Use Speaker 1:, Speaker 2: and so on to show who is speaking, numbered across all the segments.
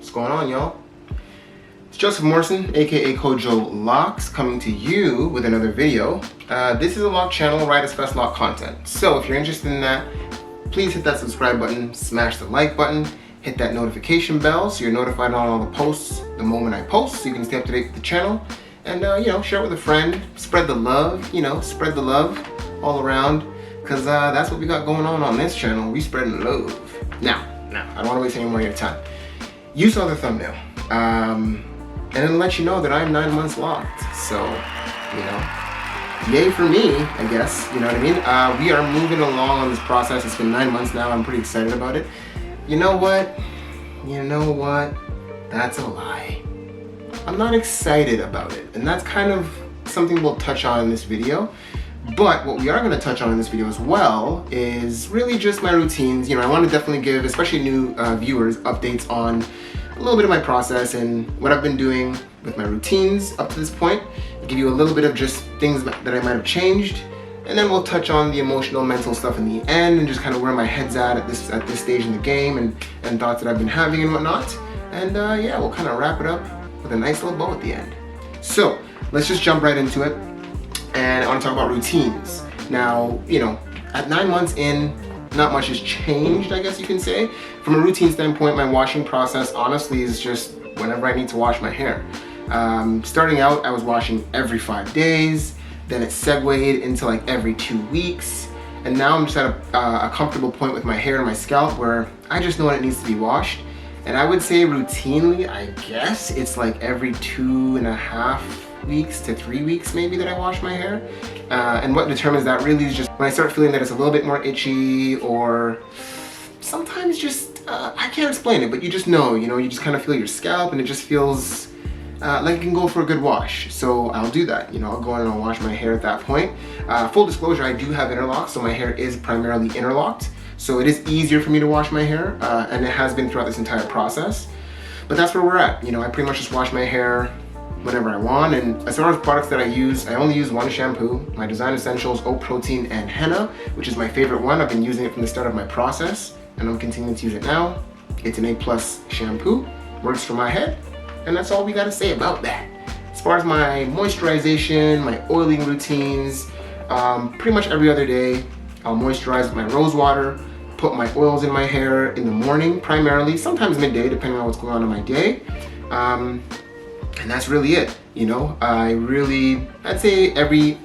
Speaker 1: What's going on, y'all? It's Joseph Morrison, aka Kojo Locs, coming to you with another video. This is a lock channel where I discuss lock content. So if you're interested in that, please hit that subscribe button, smash the like button, hit that notification bell so you're notified on all the posts the moment I post, so you can stay up to date with the channel. And share it with a friend, spread the love, spread the love all around, because that's what we got going on this channel. We spreading love. Now, I don't want to waste any more of your time. You saw the thumbnail, and it'll let you know that I'm 9 months locked. So, yay for me, I guess. You know what I mean? We are moving along on this process. It's been 9 months now. I'm pretty excited about it. You know what? That's a lie. I'm not excited about it, and that's kind of something we'll touch on in this video. But what we are going to touch on in this video as well is really just my routines. I want to definitely give, especially new viewers, updates on a little bit of my process and what I've been doing with my routines up to this point. I'll give you a little bit of just things that I might have changed, and then we'll touch on the emotional, mental stuff in the end, and just kind of where my head's at this stage in the game, and thoughts that I've been having and whatnot. And yeah, we'll kind of wrap it up with a nice little bow at the end. So let's just jump right into it, and I want to talk about routines. Now, at 9 months in, not much has changed, I guess you can say. From a routine standpoint, my washing process honestly is just whenever I need to wash my hair. Starting out, I was washing every 5 days, then it segued into like every 2 weeks, and now I'm just at a comfortable point with my hair and my scalp where I just know when it needs to be washed. And I would say routinely, I guess, it's like every 2.5 weeks to 3 weeks maybe that I wash my hair. And what determines that really is just when I start feeling that it's a little bit more itchy, or sometimes just, I can't explain it, but you just know, you just kind of feel your scalp and it just feels like it can go for a good wash. So I'll do that, I'll go in and I'll wash my hair at that point. Full disclosure, I do have interlocks, so my hair is primarily interlocked. So it is easier for me to wash my hair, and it has been throughout this entire process. But that's where we're at. I pretty much just wash my hair whenever I want. And as far as products that I use, I only use one shampoo, my Design Essentials Oat Protein and Henna, which is my favorite one. I've been using it from the start of my process, and I'm continuing to use it now. It's an A+ shampoo, works for my head, and that's all we gotta say about that. As far as my moisturization, my oiling routines, pretty much every other day, I'll moisturize with my rose water, put my oils in my hair in the morning primarily, sometimes midday depending on what's going on in my day. And that's really it. I'd say every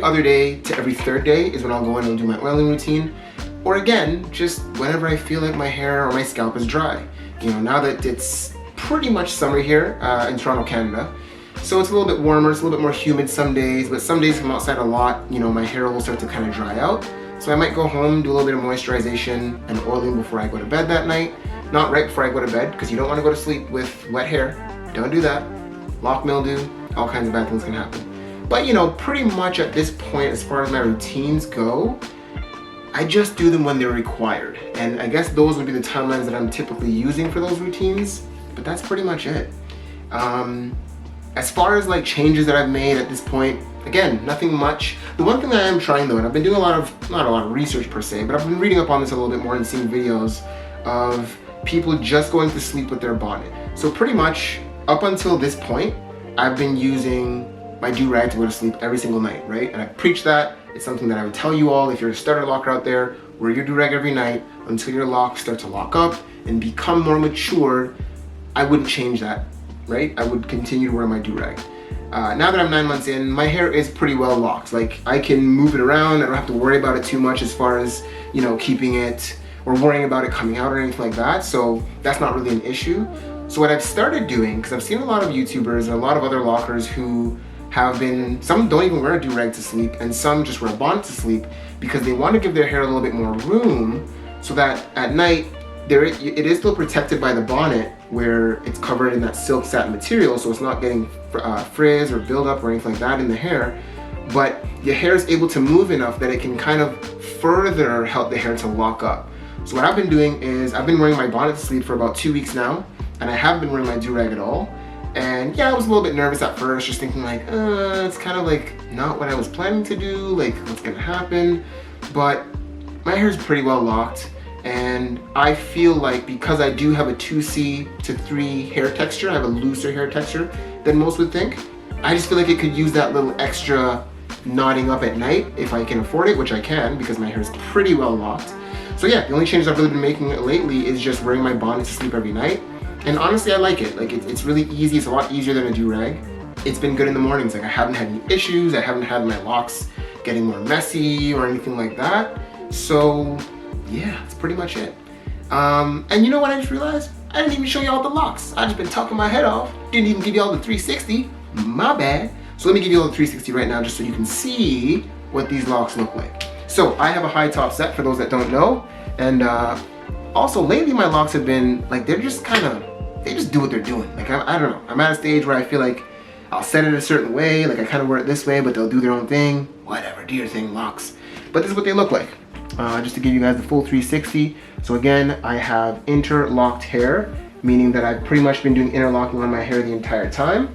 Speaker 1: other day to every third day is when I'll go in and do my oiling routine. Or again, just whenever I feel like my hair or my scalp is dry. Now that it's pretty much summer here in Toronto, Canada, so it's a little bit warmer, it's a little bit more humid some days, but some days I'm outside a lot, my hair will start to kind of dry out. So I might go home, do a little bit of moisturization and oiling before I go to bed that night. Not right before I go to bed, because you don't want to go to sleep with wet hair. Don't do that. Lock mildew, all kinds of bad things can happen. But pretty much at this point, as far as my routines go, I just do them when they're required. And I guess those would be the timelines that I'm typically using for those routines, but that's pretty much it. As far as like changes that I've made at this point, again, nothing much. The one thing I am trying though, and I've been doing not a lot of research per se, but I've been reading up on this a little bit more and seeing videos of people just going to sleep with their bonnet. So pretty much up until this point, I've been using my do-rag to go to sleep every single night, right? And I preach that. It's something that I would tell you all, if you're a starter locker out there, wear your do-rag every night until your locks start to lock up and become more mature. I wouldn't change that, right? I would continue to wear my do-rag. Now that I'm 9 months in, my hair is pretty well locked. Like, I can move it around. I don't have to worry about it too much as far as, keeping it or worrying about it coming out or anything like that. So that's not really an issue. So what I've started doing, because I've seen a lot of YouTubers and a lot of other lockers who have been, some don't even wear a do-rag to sleep, and some just wear a bonnet to sleep because they want to give their hair a little bit more room so that at night, it is still protected by the bonnet where it's covered in that silk satin material, so it's not getting frizz or buildup or anything like that in the hair, but your hair is able to move enough that it can kind of further help the hair to lock up. So what I've been doing is I've been wearing my bonnet to sleep for about 2 weeks now, and I haven't been wearing my do-rag at all. And yeah, I was a little bit nervous at first, just thinking like, it's kind of like not what I was planning to do, like what's gonna happen. But my hair is pretty well locked, And I feel like because I do have a 2C to 3 hair texture, I have a looser hair texture than most would think, I just feel like it could use that little extra knotting up at night if I can afford it, which I can because my hair is pretty well locked. So yeah, the only changes I've really been making lately is just wearing my bonnet to sleep every night. And honestly, I like it. Like it's really easy. It's a lot easier than a do-rag. It's been good in the mornings. Like I haven't had any issues. I haven't had my locks getting more messy or anything like that. So yeah, that's pretty much it. And you know what I just realized? I didn't even show y'all the locks. I just been talking my head off. Didn't even give y'all the 360. My bad. So let me give you all the 360 right now just so you can see what these locks look like. So I have a high top set for those that don't know. And also lately my locks have been like, they just do what they're doing. Like I don't know. I'm at a stage where I feel like I'll set it a certain way. Like I kind of wear it this way, but they'll do their own thing. Whatever, do your thing, locks. But this is what they look like. Just to give you guys the full 360. So again, I have interlocked hair, meaning that I've pretty much been doing interlocking on my hair the entire time.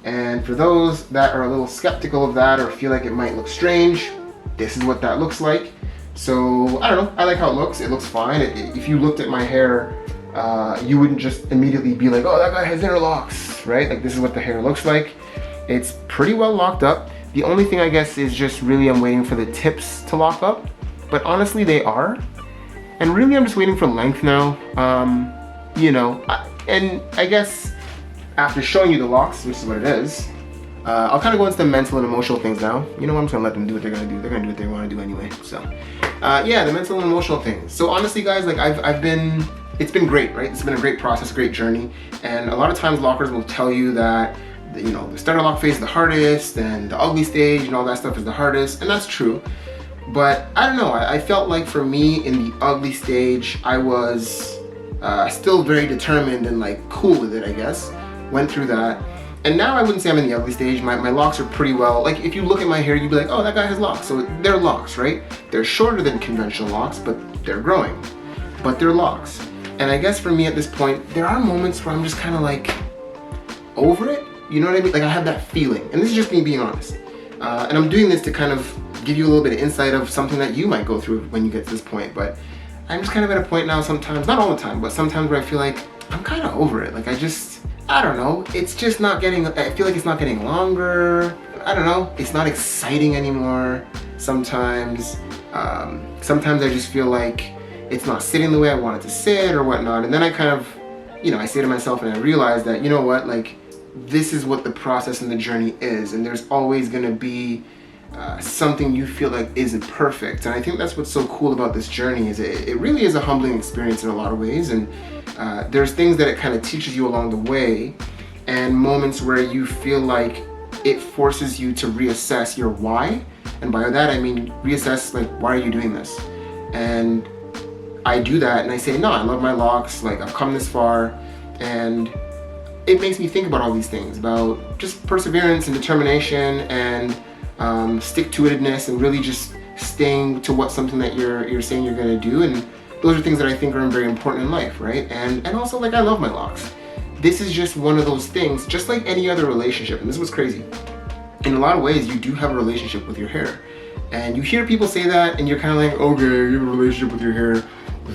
Speaker 1: And for those that are a little skeptical of that or feel like it might look strange, this is what that looks like. So I don't know, I like how it looks. It looks fine. If you looked at my hair, you wouldn't just immediately be like, oh, that guy has interlocks, right? Like this is what the hair looks like. It's pretty well locked up. The only thing I guess is just really I'm waiting for the tips to lock up, but honestly they are. And really I'm just waiting for length now. You know, and I guess after showing you the locks, which is what it is, I'll kind of go into the mental and emotional things now. You know what, I'm just gonna let them do what they're gonna do. They're gonna do what they wanna do anyway, so. Yeah, the mental and emotional things. So honestly guys, like it's been great, right? It's been a great process, great journey. And a lot of times lockers will tell you that, you know, the starter lock phase is the hardest and the ugly stage and all that stuff is the hardest, and that's true. But I don't know, I felt like for me in the ugly stage, I was still very determined and like cool with it, I guess. Went through that. And now I wouldn't say I'm in the ugly stage. My locks are pretty well, like if you look at my hair, you'd be like, oh, that guy has locks. So they're locks, right? They're shorter than conventional locks, but they're growing. But they're locks. And I guess for me at this point, there are moments where I'm just kind of like over it. You know what I mean? Like I have that feeling. And this is just me being honest. And I'm doing this to kind of give you a little bit of insight of something that you might go through when you get to this point. But I'm just kind of at a point now sometimes, not all the time, but sometimes where I feel like I'm kind of over it. Like I don't know, it's just not getting, I feel like it's not getting longer. I don't know, it's not exciting anymore sometimes. Sometimes I just feel like it's not sitting the way I want it to sit or whatnot. And then I kind of, you know, I say to myself and I realize that, you know what, like this is what the process and the journey is. And there's always gonna be something you feel like isn't perfect. And I think that's what's so cool about this journey is it really is a humbling experience in a lot of ways. And there's things that it kind of teaches you along the way and moments where you feel like it forces you to reassess your why. And by that I mean reassess, like, why are you doing this? And I do that and I say, no, I love my locks, like I've come this far. And it makes me think about all these things, about just perseverance and determination and stick-to-itiveness and really just staying to what something that you're saying you're gonna do. And those are things that I think are very important in life, right? And also, like, I love my locks. This is just one of those things, just like any other relationship. And this was crazy. In a lot of ways, you do have a relationship with your hair. And you hear people say that and you're kind of like, okay, you have a relationship with your hair.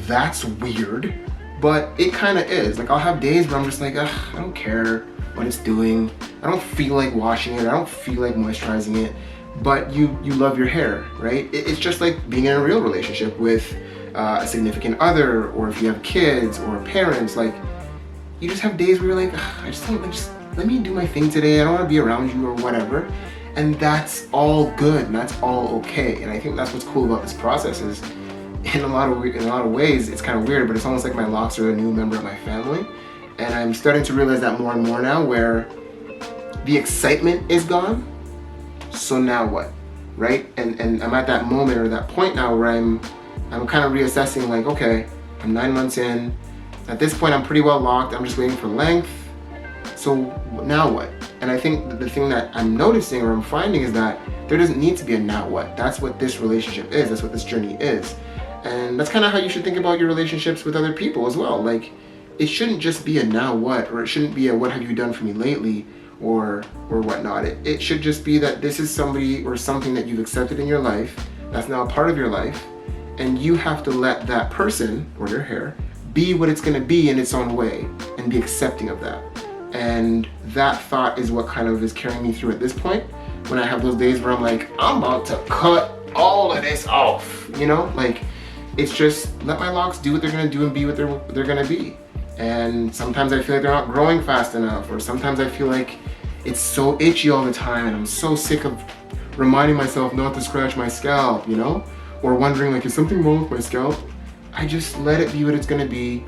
Speaker 1: That's weird. But it kind of is. Like, I'll have days where I'm just like, ugh, I don't care what it's doing. I don't feel like washing it. I don't feel like moisturizing it. But you love your hair, right? It's just like being in a real relationship with a significant other, or if you have kids or parents. Like, you just have days where you're like, I just don't, like, just let me do my thing today. I don't want to be around you or whatever. And that's all good and that's all okay. And I think that's what's cool about this process is in a lot of ways, it's kind of weird, but it's almost like my locks are a new member of my family. And I'm starting to realize that more and more now, where the excitement is gone. So now what, right? And I'm at that moment or that point now where I'm kind of reassessing, like, okay, I'm 9 months in. At this point, I'm pretty well locked. I'm just waiting for length. So now what? And I think the thing that I'm noticing or I'm finding is that there doesn't need to be a now what. That's what this relationship is. That's what this journey is. And that's kind of how you should think about your relationships with other people as well. Like, it shouldn't just be a now what, or it shouldn't be a what have you done for me lately, or whatnot. It should just be that this is somebody or something that you've accepted in your life, that's now a part of your life, and you have to let that person or your hair be what it's gonna be in its own way and be accepting of that. And that thought is what kind of is carrying me through at this point, when I have those days where I'm like, I'm about to cut all of this off, you know? Like, it's just let my locks do what they're gonna do and be what they're gonna be. And sometimes I feel like they're not growing fast enough, or sometimes I feel like it's so itchy all the time and I'm so sick of reminding myself not to scratch my scalp, you know? Or wondering like, is something wrong with my scalp? I just let it be what it's gonna be,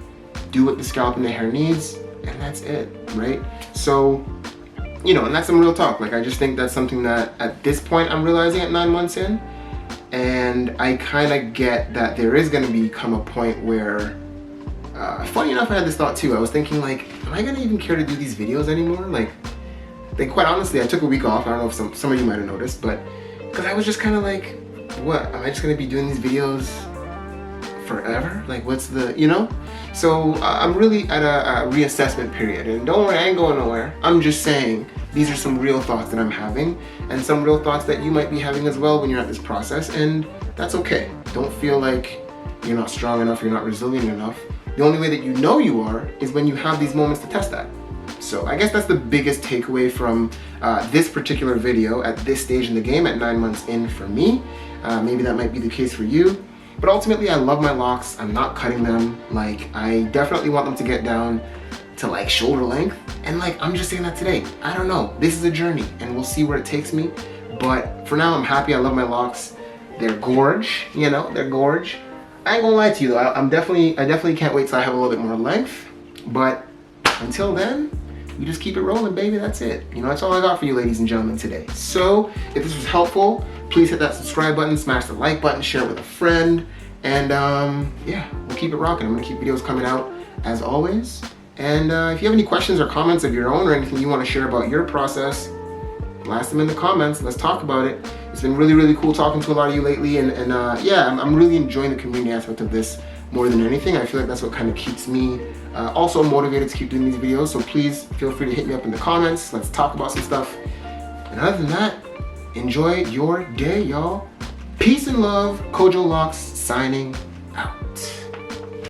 Speaker 1: do what the scalp and the hair needs, and that's it, right? So, you know, and that's some real talk. Like, I just think that's something that at this point I'm realizing at 9 months in, and I kind of get that there is gonna become a point where, funny enough, I had this thought too. I was thinking like, am I gonna even care to do these videos anymore? Like quite honestly, I took a week off. I don't know if some of you might have noticed, but because I was just kind of like, what, am I just gonna be doing these videos forever? Like, what's the, you know? So I'm really at a reassessment period, and don't worry, I ain't going nowhere. I'm just saying these are some real thoughts that I'm having, and some real thoughts that you might be having as well when you're at this process, and that's okay. Don't feel like you're not strong enough, you're not resilient enough. The only way that you know you are is when you have these moments to test that. So I guess that's the biggest takeaway from this particular video at this stage in the game, at 9 months in for me. Maybe that might be the case for you. But ultimately, I love my locks. I'm not cutting them. Like, I definitely want them to get down to like shoulder length. And like, I'm just saying that today. I don't know. This is a journey and we'll see where it takes me. But for now, I'm happy. I love my locks. They're gorge, you know, they're gorge. I ain't gonna lie to you though. I definitely can't wait till I have a little bit more length. But until then, we just keep it rolling, baby. That's it. You know, that's all I got for you, ladies and gentlemen, today. So if this was helpful, please hit that subscribe button, smash the like button, share it with a friend, and yeah, we'll keep it rocking. I'm gonna keep videos coming out as always. And if you have any questions or comments of your own or anything you want to share about your process, blast them in the comments. Let's talk about it. It's been really, really cool talking to a lot of you lately, and yeah, I'm really enjoying the community aspect of this more than anything. I feel like that's what kind of keeps me also motivated to keep doing these videos. So please feel free to hit me up in the comments. Let's talk about some stuff. And other than that, enjoy your day, y'all. Peace and love. Kojo Locs signing